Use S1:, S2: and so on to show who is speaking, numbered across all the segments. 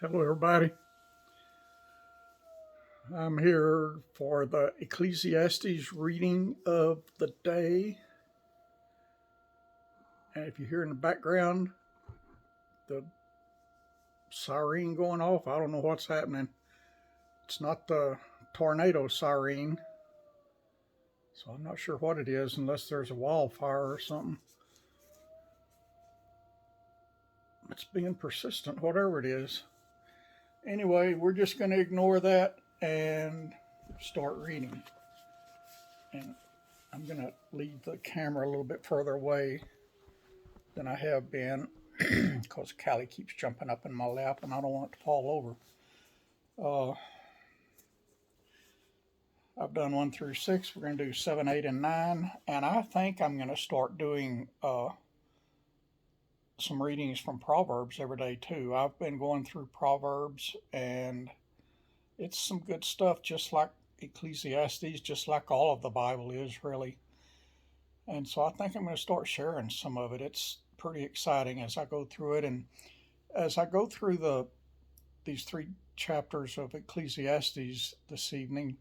S1: Hello, everybody. I'm here for the Ecclesiastes reading of the day. And if you hear in the background the siren going off, I don't know what's happening. It's not the tornado siren, so I'm not sure what it is unless there's a wildfire or something. It's being persistent, whatever it is. Anyway, we're just going to ignore that and start reading. And I'm going to leave the camera a little bit further away than I have been because Callie keeps jumping up in my lap and I don't want it to fall over. I've done 1 through 6. We're going to do 7, 8, and 9. And I think I'm going to start doing some readings from Proverbs every day too. I've been going through Proverbs and it's some good stuff, just like Ecclesiastes, just like all of the Bible is really. And so I think I'm going to start sharing some of it. It's pretty exciting as I go through it. And as I go through these 3 chapters of Ecclesiastes this evening,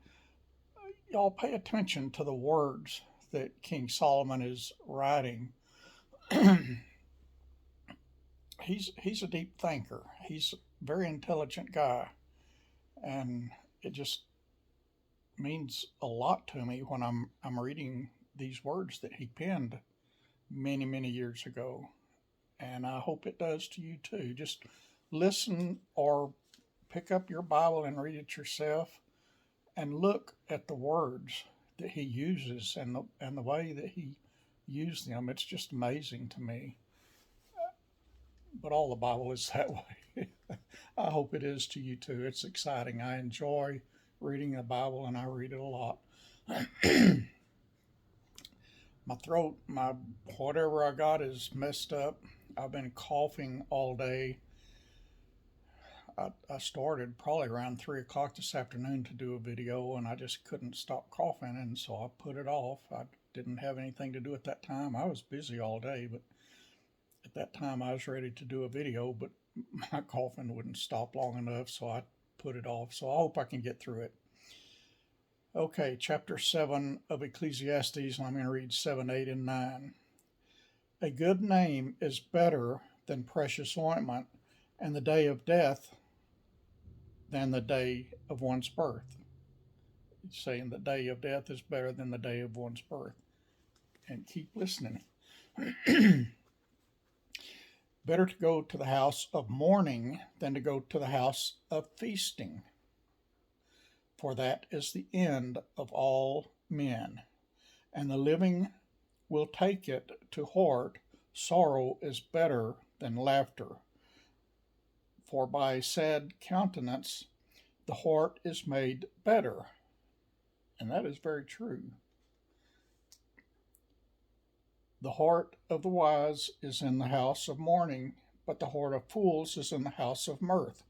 S1: y'all pay attention to the words that King Solomon is writing. He's a deep thinker. He's a very intelligent guy. And it just means a lot to me when I'm reading these words that he penned many, many years ago. And I hope it does to you too. Just listen or pick up your Bible and read it yourself and look at the words that he uses and the way that he used them. It's just amazing to me. But all the Bible is that way. I hope it is to you too. It's exciting. I enjoy reading the Bible and I read it a lot. My throat, whatever I got is messed up. I've been coughing all day. I started probably around 3 o'clock this afternoon to do a video and I just couldn't stop coughing, and so I put it off. I didn't have anything to do at that time. I was busy all day, but at that time I was ready to do a video, but my coughing wouldn't stop long enough, so I put it off. So I hope I can get through it. Okay, chapter 7 of Ecclesiastes, and I'm going to read 7, 8, and 9. A good name is better than precious ointment, and the day of death than the day of one's birth. It's saying the day of death is better than the day of one's birth. And keep listening. Better to go to the house of mourning than to go to the house of feasting, for that is the end of all men, and the living will take it to heart. Sorrow is better than laughter, for by sad countenance the heart is made better. And that is very true. The heart of the wise is in the house of mourning, but the heart of fools is in the house of mirth.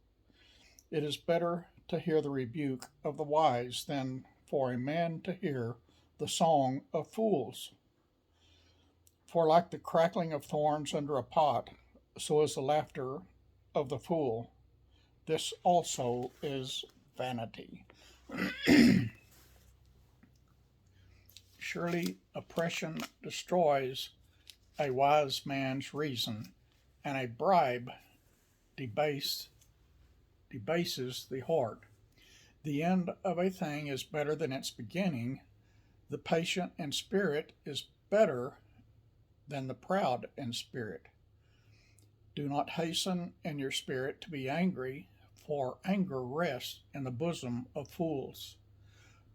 S1: It is better to hear the rebuke of the wise than for a man to hear the song of fools. For like the crackling of thorns under a pot, so is the laughter of the fool. This also is vanity. Surely oppression destroys a wise man's reason, and a bribe debases the heart. The end of a thing is better than its beginning. The patient in spirit is better than the proud in spirit. Do not hasten in your spirit to be angry, for anger rests in the bosom of fools.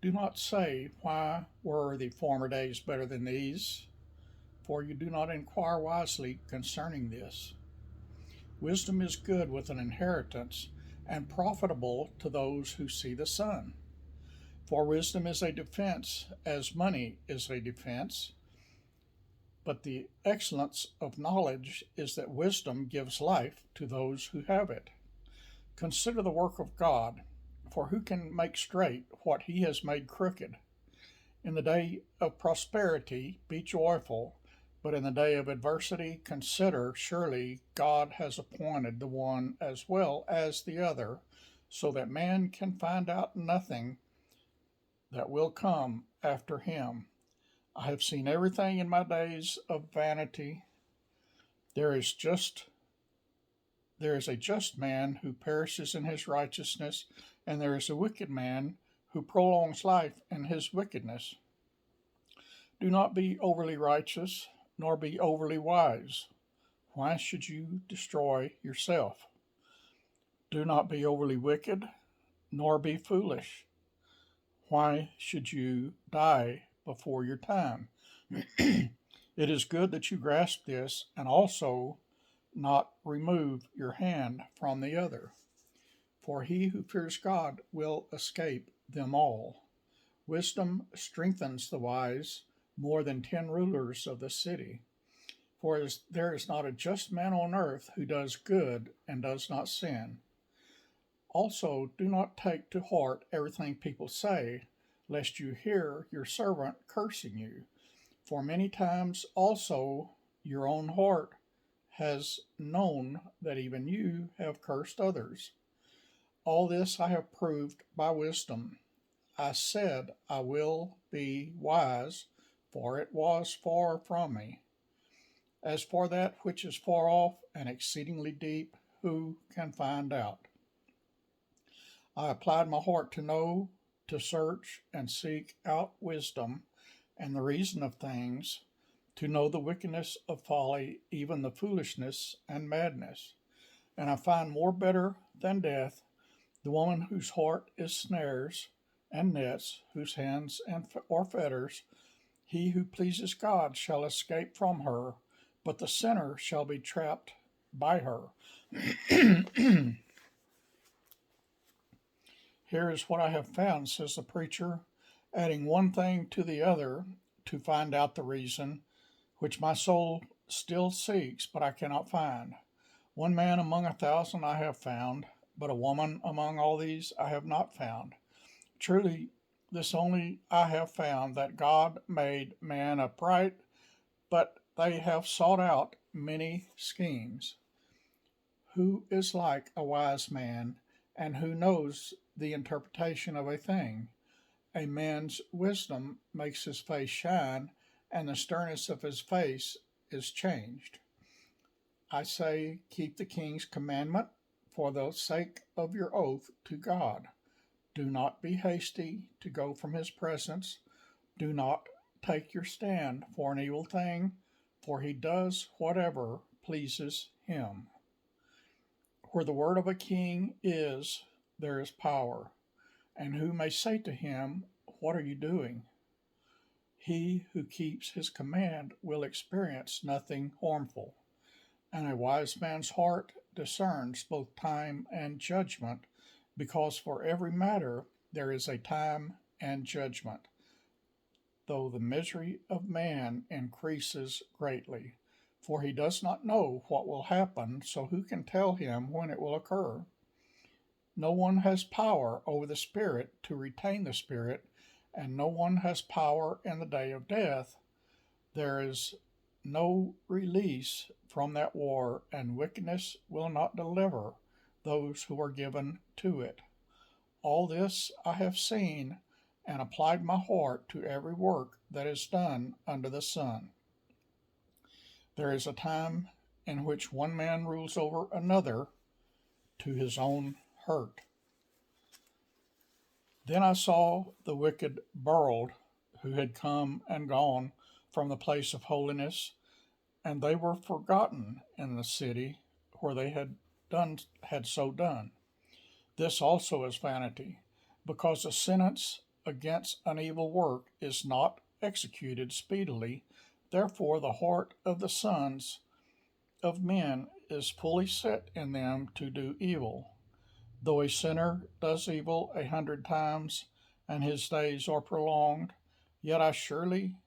S1: Do not say, why were the former days better than these? For you do not inquire wisely concerning this. Wisdom is good with an inheritance, and profitable to those who see the sun. For wisdom is a defense, as money is a defense. But the excellence of knowledge is that wisdom gives life to those who have it. Consider the work of God, for who can make straight what he has made crooked? In the day of prosperity be joyful, But in the day of adversity, consider surely God has appointed the one as well as the other, so that man can find out nothing that will come after him. I have seen everything in my days of vanity. There is just there is a just man who perishes in his righteousness, and there is a wicked man who prolongs life in his wickedness. Do not be overly righteous, nor be overly wise. Why should you destroy yourself? Do not be overly wicked, nor be foolish. Why should you die before your time? It is good that you grasp this, and also not remove your hand from the other. For he who fears God will escape them all. Wisdom strengthens the wise more than 10 rulers of the city. For there is not a just man on earth who does good and does not sin. Also, do not take to heart everything people say, lest you hear your servant cursing you. For many times also your own heart has known that even you have cursed others. All this I have proved by wisdom. I said, I will be wise, for it was far from me. As for that which is far off and exceedingly deep, who can find out? I applied my heart to know, to search, and seek out wisdom and the reason of things, to know the wickedness of folly, even the foolishness and madness. And I find more better than death the woman whose heart is snares and nets, whose hands are fetters. He who pleases God shall escape from her, but the sinner shall be trapped by her. Here is what I have found, says the preacher, adding one thing to the other to find out the reason, which my soul still seeks, but I cannot find. One man among 1,000 I have found, but a woman among all these I have not found. Truly, this only I have found, that God made man upright, but they have sought out many schemes. Who is like a wise man, and who knows the interpretation of a thing? A man's wisdom makes his face shine, and the sternness of his face is changed. I say, keep the king's commandment for the sake of your oath to God. Do not be hasty to go from his presence. Do not take your stand for an evil thing, for he does whatever pleases him. Where the word of a king is, there is power. And who may say to him, what are you doing? He who keeps his command will experience nothing harmful. And a wise man's heart discerns both time and judgment, because for every matter there is a time and judgment, though the misery of man increases greatly. For he does not know what will happen, so who can tell him when it will occur? No one has power over the spirit to retain the spirit, and no one has power in the day of death. There is no release from that war, and wickedness will not deliver those who are given to it. All this I have seen, and applied my heart to every work that is done under the sun. There is a time in which one man rules over another to his own hurt. Then I saw the wicked burned, who had come and gone from the place of holiness, and they were forgotten in the city where they had so done. This also is vanity, because a sentence against an evil work is not executed speedily. Therefore the heart of the sons of men is fully set in them to do evil. Though a sinner does evil 100 times, and his days are prolonged, yet I surely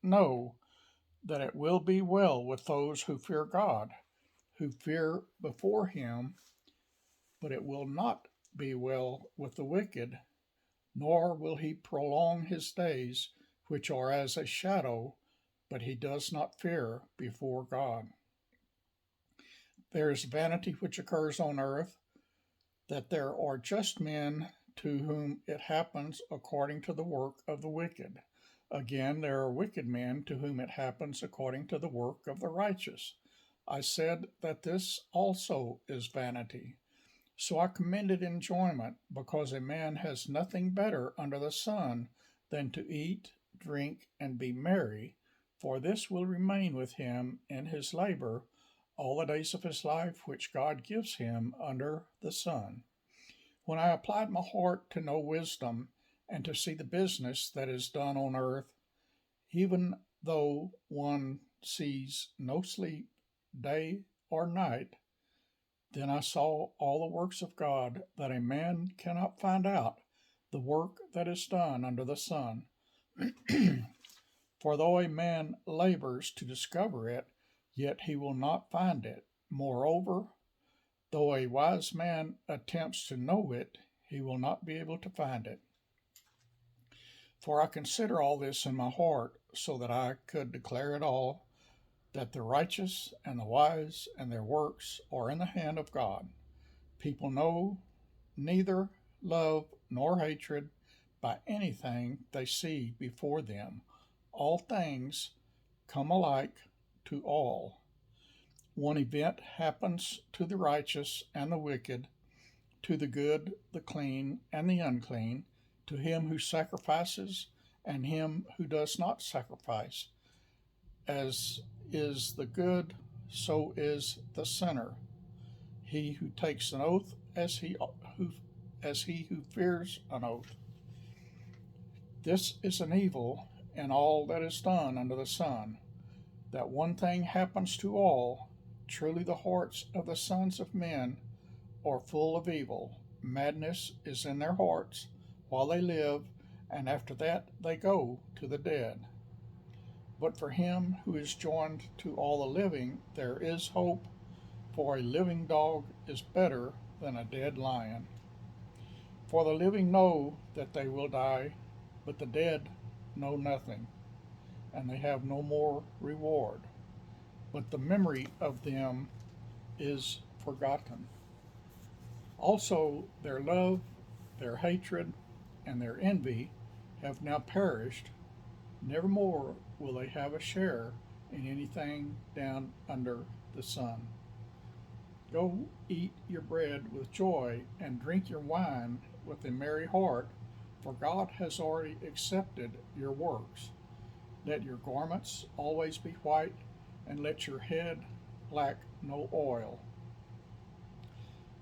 S1: know that it will be well with those who fear God, who fear before him, but it will not be well with the wicked, nor will he prolong his days, which are as a shadow but he does not fear before God. There is vanity which occurs on earth, that there are just men to whom it happens according to the work of the wicked. Again, there are wicked men to whom it happens according to the work of the righteous. I said that this also is vanity. So I commended enjoyment, because a man has nothing better under the sun than to eat, drink, and be merry, for this will remain with him in his labor all the days of his life which God gives him under the sun. When I applied my heart to know wisdom and to see the business that is done on earth, even though one sees no sleep day or night, then I saw all the works of God, that a man cannot find out the work that is done under the sun. For though a man labors to discover it, yet he will not find it. Moreover, though a wise man attempts to know it, he will not be able to find it. For I consider all this in my heart, so that I could declare it all, that the righteous and the wise and their works are in the hand of God. People know neither love nor hatred by anything they see before them. All things come alike to all. One event happens to the righteous and the wicked, to the good, the clean, and the unclean, to him who sacrifices and him who does not sacrifice. As is the good, so is the sinner. He who takes an oath, as he who fears an oath. This is an evil in all that is done under the sun, that one thing happens to all. Truly the hearts of the sons of men are full of evil. Madness is in their hearts while they live, and after that they go to the dead. But for him who is joined to all the living, there is hope, for a living dog is better than a dead lion. For the living know that they will die, but the dead know nothing, and they have no more reward. But the memory of them is forgotten. Also, their love, their hatred, and their envy have now perished. Nevermore will they have a share in anything down under the sun. Go eat your bread with joy and drink your wine with a merry heart, for God has already accepted your works. Let your garments always be white, and let your head lack no oil.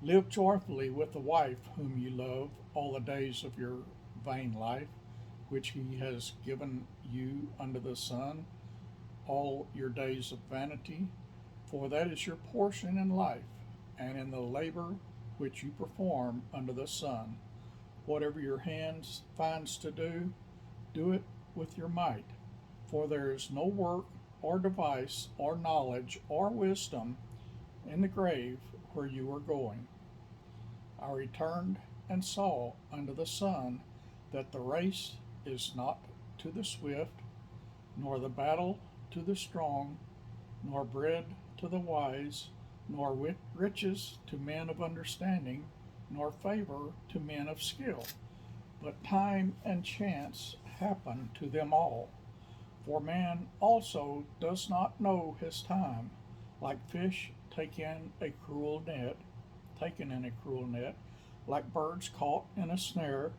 S1: Live joyfully with the wife whom you love all the days of your vain life, which he has given you under the sun, all your days of vanity, for that is your portion in life, and in the labor which you perform under the sun. Whatever your hands finds to do, do it with your might, for there is no work or device or knowledge or wisdom in the grave where you are going. I returned and saw under the sun that the race is not to the swift, nor the battle to the strong, nor bread to the wise, nor riches to men of understanding, nor favor to men of skill. But time and chance happen to them all. For man also does not know his time, like fish taken in a cruel net, like birds caught in a snare,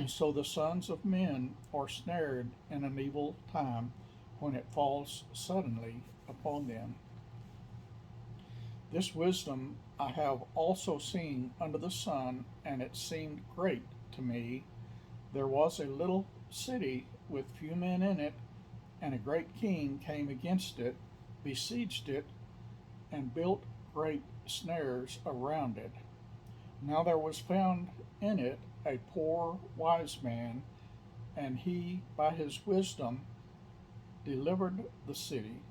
S1: so the sons of men are snared in an evil time, when it falls suddenly upon them. This wisdom I have also seen under the sun, and it seemed great to me. There was a little city with few men in it, and a great king came against it, besieged it, and built great snares around it. Now there was found in it a poor wise man, and he by his wisdom delivered the city.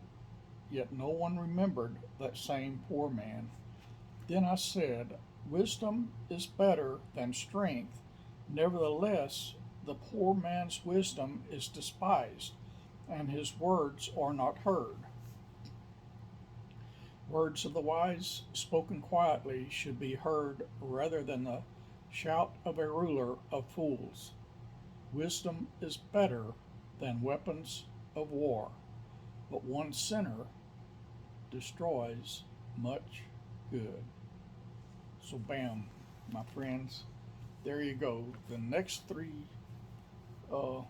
S1: Yet no one remembered that same poor man. Then I said, wisdom is better than strength. Nevertheless, the poor man's wisdom is despised, and his words are not heard. Words of the wise, spoken quietly, should be heard rather than the shout of a ruler of fools. Wisdom is better than weapons of war, but one sinner destroys much good. So, bam, my friends, there you go. The next three uh,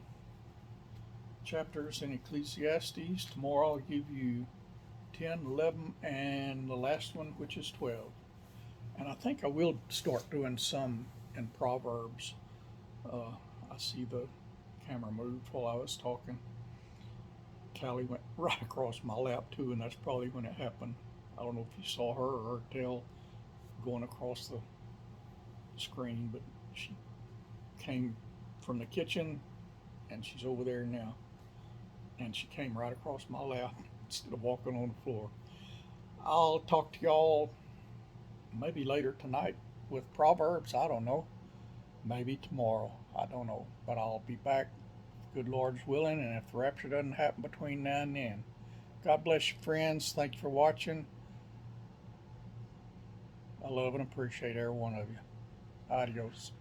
S1: chapters in Ecclesiastes. Tomorrow I'll give you 10, 11, and the last one, which is 12. And I think I will start doing some in Proverbs. I see the camera moved while I was talking. Callie went right across my lap too, and that's probably when it happened. I don't know if you saw her or her tail going across the screen, but she came from the kitchen and she's over there now. And she came right across my lap instead of walking on the floor. I'll talk to y'all maybe later tonight with Proverbs. I don't know. Maybe tomorrow. I don't know. But I'll be back, good Lord's willing, and if the rapture doesn't happen between now and then. God bless you, friends. Thank you for watching. I love and appreciate every one of you. Adios.